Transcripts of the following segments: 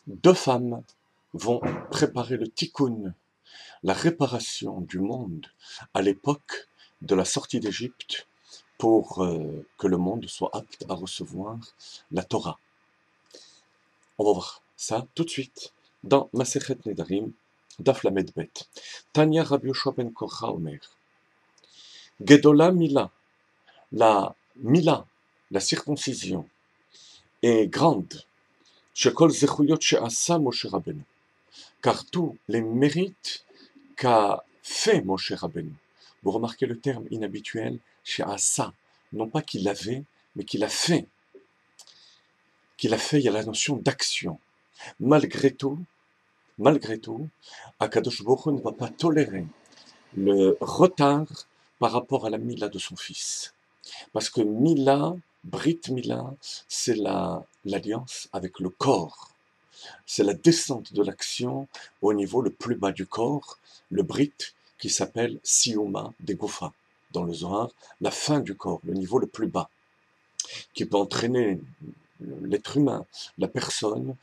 Deux femmes vont préparer le tikkun, la réparation du monde à l'époque de la sortie d'Égypte pour que le monde soit apte à recevoir la Torah. On va voir ça tout de suite dans Masechet Nedarim, Daf Lamed Bet. Tanya Rabbi Yoshua ben Korcha Omer. Gedola Mila, la circoncision, est grande. Shekol Zechuyot She'asa Moshe Rabbeinu. Car tous les mérites qu'a fait Moshe Rabbeinu. Vous remarquez le terme inhabituel, She'asa. Non pas qu'il avait, mais qu'il a fait. Qu'il a fait, il y a la notion d'action. Malgré tout, Akadosh Baruch Hu ne va pas tolérer le retard par rapport à la Mila de son fils. Parce que Mila, Brit Mila, c'est l'alliance avec le corps. C'est la descente de l'action au niveau le plus bas du corps, le Brit, qui s'appelle Siyuma de Goufa, dans le Zohar, la fin du corps, le niveau le plus bas, qui peut entraîner l'être humain, la personne,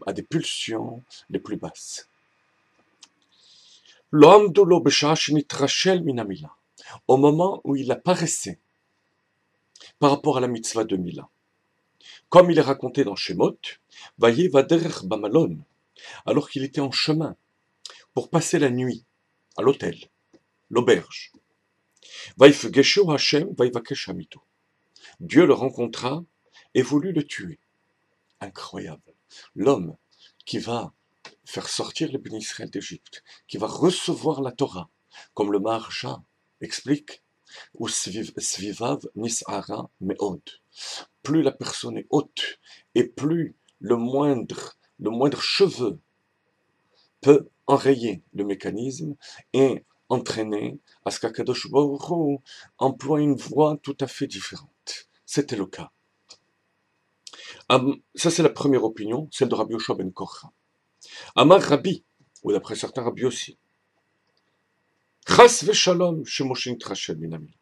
à des pulsions les plus basses. Au moment où il apparaissait par rapport à la mitzvah de Mila, comme il est raconté dans Shemot, Vayevaderech Bamalon, alors qu'il était en chemin pour passer la nuit à l'hôtel, l'auberge. Vaifgeshu Hashem Vaivakesh Hamito. Dieu le rencontra et voulut le tuer. Incroyable. L'homme qui va faire sortir les bénis Israël d'Égypte, qui va recevoir la Torah, comme le Maharsha explique, ou Svivav Nis'ara Me'od. Plus la personne est haute, et plus le moindre cheveu peut enrayer le mécanisme et entraîner à ce qu'Akadosh Baruch Hu emploie une voie tout à fait différente. C'était le cas. Ça, c'est la première opinion, celle de Rabbi Yoshua ben Korcha. Amar Rabbi, ou d'après certains Rabbi aussi. Chas v'shalom chez Moshe Nitrachel minami.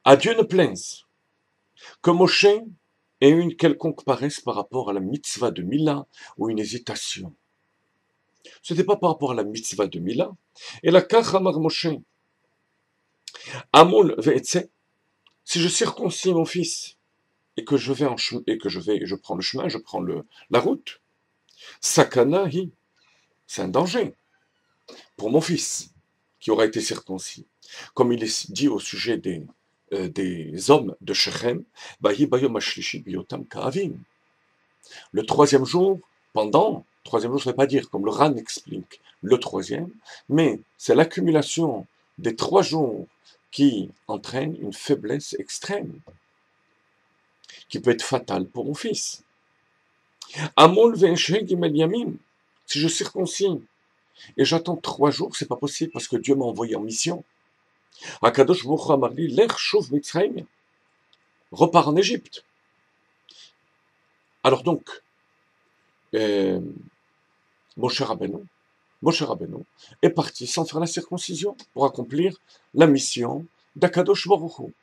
À Dieu ne plaise que Moshe ait une quelconque paresse par rapport à la mitzvah de Mila ou une hésitation. Ce n'était pas par rapport à la mitzvah de Mila. Et la kach amar Moshe. Amol ve'etze. Si je circoncis mon fils et que je prends le chemin, je prends la route. Sakana hi. C'est un danger pour mon fils qui aura été circoncis. Comme il est dit au sujet des hommes de Shechem, le troisième jour, troisième jour, ça ne veut pas dire, comme le Ran explique, le troisième, mais c'est l'accumulation des 3 jours qui entraîne une faiblesse extrême, qui peut être fatale pour mon fils. Amol ve'esheg imel yamim, si je circoncis, et j'attends 3 jours, c'est pas possible, parce que Dieu m'a envoyé en mission. Akadosh Baruch Hu amar li, lech shuv Mitzrayim, repars en Égypte. Alors donc, Moshe Rabbeinu est parti sans faire la circoncision pour accomplir la mission d'Akadosh Baruch Hu.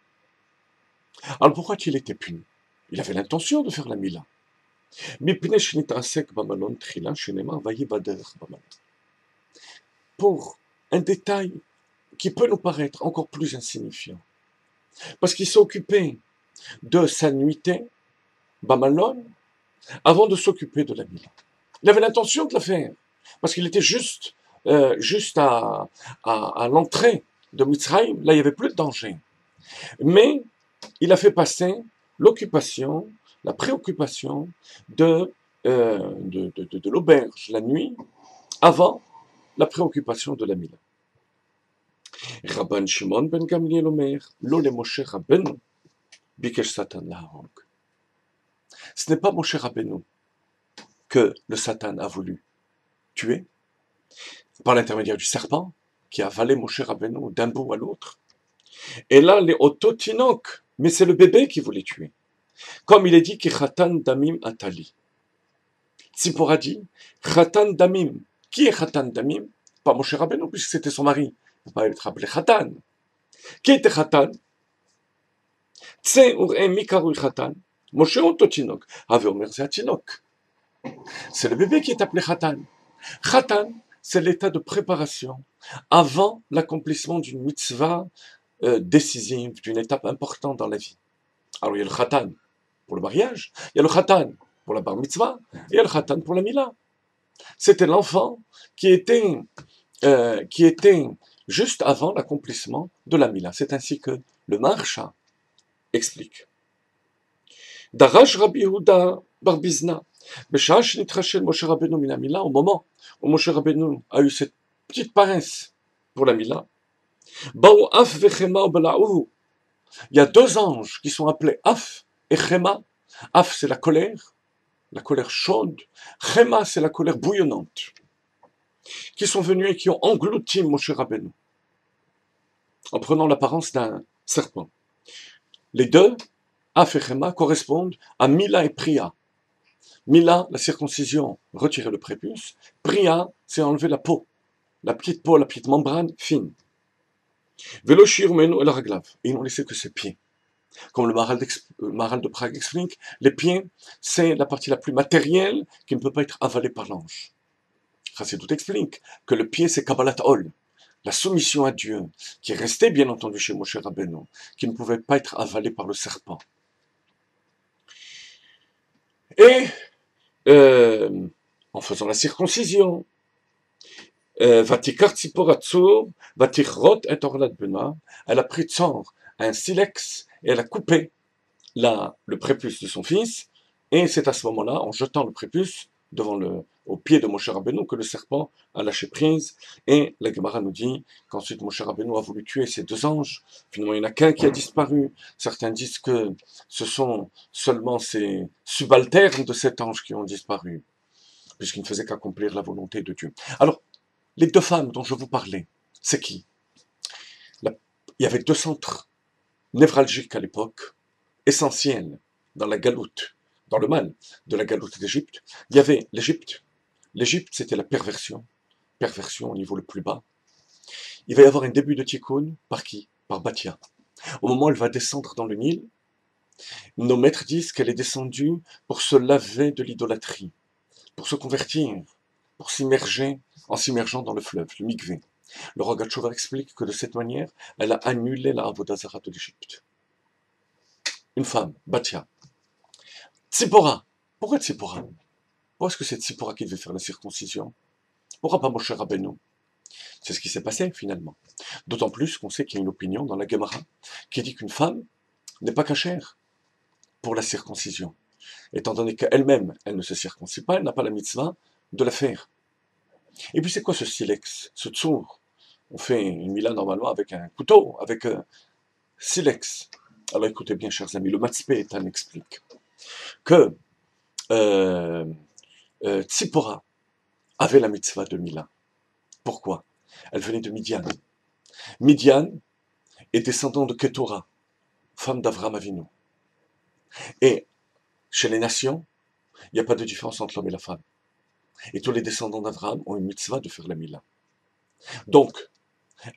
Alors pourquoi il était puni? Il avait l'intention de faire la Mila. Pour un détail qui peut nous paraître encore plus insignifiant. Parce qu'il s'est occupé de sa nuitée, Bamalon, avant de s'occuper de la Mila. Il avait l'intention de la faire, parce qu'il était juste à l'entrée de Mitzrayim, là il n'y avait plus de danger. Mais il a fait passer l'occupation, la préoccupation de l'auberge la nuit, avant la préoccupation de la Mila. Rabban Shimon ben Gamliel Omer, lo le Moshe Rabbeinu, bikesh Satan laharog. Ce n'est pas Moshe Rabbeinu que le Satan a voulu tuer, par l'intermédiaire du serpent, qui a avalé Moshe Rabbeinu d'un bout à l'autre. Et là, les ototinok, mais c'est le bébé qui voulait tuer. Comme il est dit, ki Chatan Damim Atali. Tzipora dit, Chatan Damim. Qui est Chatan Damim? Pas Moshe Rabbeinu, puisque c'était son mari. Il ne va pas être appelé Chatan. Qui était Chatan? Tse ur'e mikaru Chatan. Moshe ototinok. Ave omer c'est atinok. C'est le bébé qui est appelé Khatan. Khatan, c'est l'état de préparation avant l'accomplissement d'une mitzvah décisive, d'une étape importante dans la vie. Alors il y a le Khatan pour le mariage, il y a le Khatan pour la bar mitzvah, et il y a le Khatan pour la Mila. C'était l'enfant qui était juste avant l'accomplissement de la Mila. C'est ainsi que le Maharsha explique. Darash Rabbi Yehuda bar Bizna, Besha'a shenitrashel Moshe Rabbeinu min Mila, au moment où Moshe Rabbeinu a eu cette petite paresse pour la Mila, Baou Af vechema obela'uhu, il y a deux anges qui sont appelés Af et Chema. Af, c'est la colère chaude. Chema, c'est la colère bouillonnante. Qui sont venus et qui ont englouti Moshe Rabbeinu en prenant l'apparence d'un serpent. Les deux, Af et Chema, correspondent à Mila et Priya. Mila, la circoncision, retirer le prépuce. Priya, c'est enlever la peau, la petite membrane fine. Veloshir Meno et la Raglav. Et ils n'ont laissé que ses pieds. Comme le Maharal de Prague explique, les pieds, c'est la partie la plus matérielle qui ne peut pas être avalée par l'ange. Chassidut explique que le pied, c'est Kabbalat Ol, la soumission à Dieu, qui est restée bien entendu chez Moshe Rabbeinu, qui ne pouvait pas être avalée par le serpent. Et en faisant la circoncision, Vatikar Tziporatsur, Vatichrot et Orlat Bena, elle a pris de sang un silex et elle a coupé le prépuce de son fils, et c'est à ce moment-là, en jetant le prépuce au pied de Moshe Rabbeinu, que le serpent a lâché prise, et la Gemara nous dit qu'ensuite Moshe Rabbeinu a voulu tuer ces deux anges. Finalement, il n'y en a qu'un qui a disparu. Certains disent que ce sont seulement ces subalternes de cet ange qui ont disparu, puisqu'ils ne faisaient qu'accomplir la volonté de Dieu. Alors, les deux femmes dont je vous parlais, c'est qui? Il y avait deux centres névralgiques à l'époque, essentiels dans la galoute, dans le mal de la galoute d'Égypte. Il y avait l'Égypte. L'Égypte, c'était la perversion au niveau le plus bas. Il va y avoir un début de tikkun par qui? Par Batia. Au moment où elle va descendre dans le Nil, nos maîtres disent qu'elle est descendue pour se laver de l'idolâtrie, pour se convertir, pour s'immerger en s'immergeant dans le fleuve, le Mikvé. Le Rogatchover explique que de cette manière, elle a annulé la Avodah Zarah de l'Égypte. Une femme, Batia. Tzipora. Pourquoi Tzipora? Pourquoi est-ce que c'est Tzipora qui devait faire la circoncision? Pourquoi pas Moshe Rabbeinu? C'est ce qui s'est passé finalement. D'autant plus qu'on sait qu'il y a une opinion dans la Gemara qui dit qu'une femme n'est pas cachère pour la circoncision, étant donné qu'elle-même, elle ne se circoncit pas, elle n'a pas la mitzvah de la faire. Et puis c'est quoi ce silex, ce tsour? On fait une mila normalement avec un couteau, avec un silex. Alors écoutez bien, chers amis, le Matzpeh explique que Tzipora avait la mitzvah de Mila. Pourquoi? Elle venait de Midian. Midian est descendant de Ketura, femme d'Avram Avinu. Et chez les nations, il n'y a pas de différence entre l'homme et la femme. Et tous les descendants d'Avram ont une mitzvah de faire la Mila. Donc,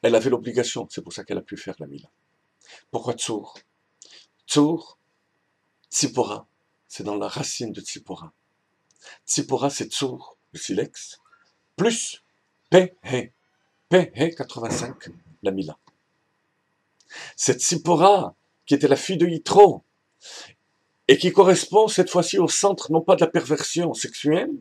elle avait l'obligation, c'est pour ça qu'elle a pu faire la Mila. Pourquoi Tsour? Tsour, Tzipora, c'est dans la racine de Tzipora. Tzipora, c'est Tsour, le silex, plus Pe-He. Pe-He 85, la Mila. Cette Tzipora, qui était la fille de Yitro, et qui correspond cette fois-ci au centre, non pas de la perversion sexuelle,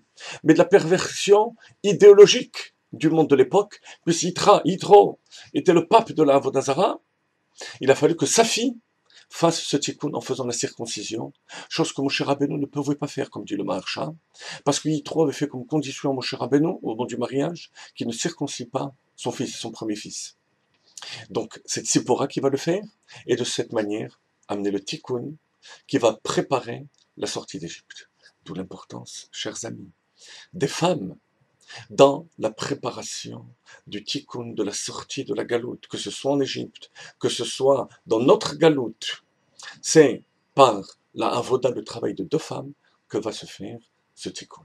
mais de la perversion idéologique du monde de l'époque, puisque Yitro était le pape de la Avodah Zarah. Il a fallu que sa fille fasse ce tikkun en faisant la circoncision, chose que Moshe Rabbeinu ne pouvait pas faire, comme dit le Maharsha, parce que Yitro avait fait comme condition à Moshe Rabbeinu, au moment du mariage, qu'il ne circoncie pas son fils, son premier fils. Donc, c'est Tzipora qui va le faire, et de cette manière, amener le tikkun qui va préparer la sortie d'Égypte. D'où l'importance, chers amis, des femmes dans la préparation du tikkun, de la sortie de la galoute, que ce soit en Égypte, que ce soit dans notre galoute. C'est par la avoda, le travail de deux femmes, que va se faire ce tikkun.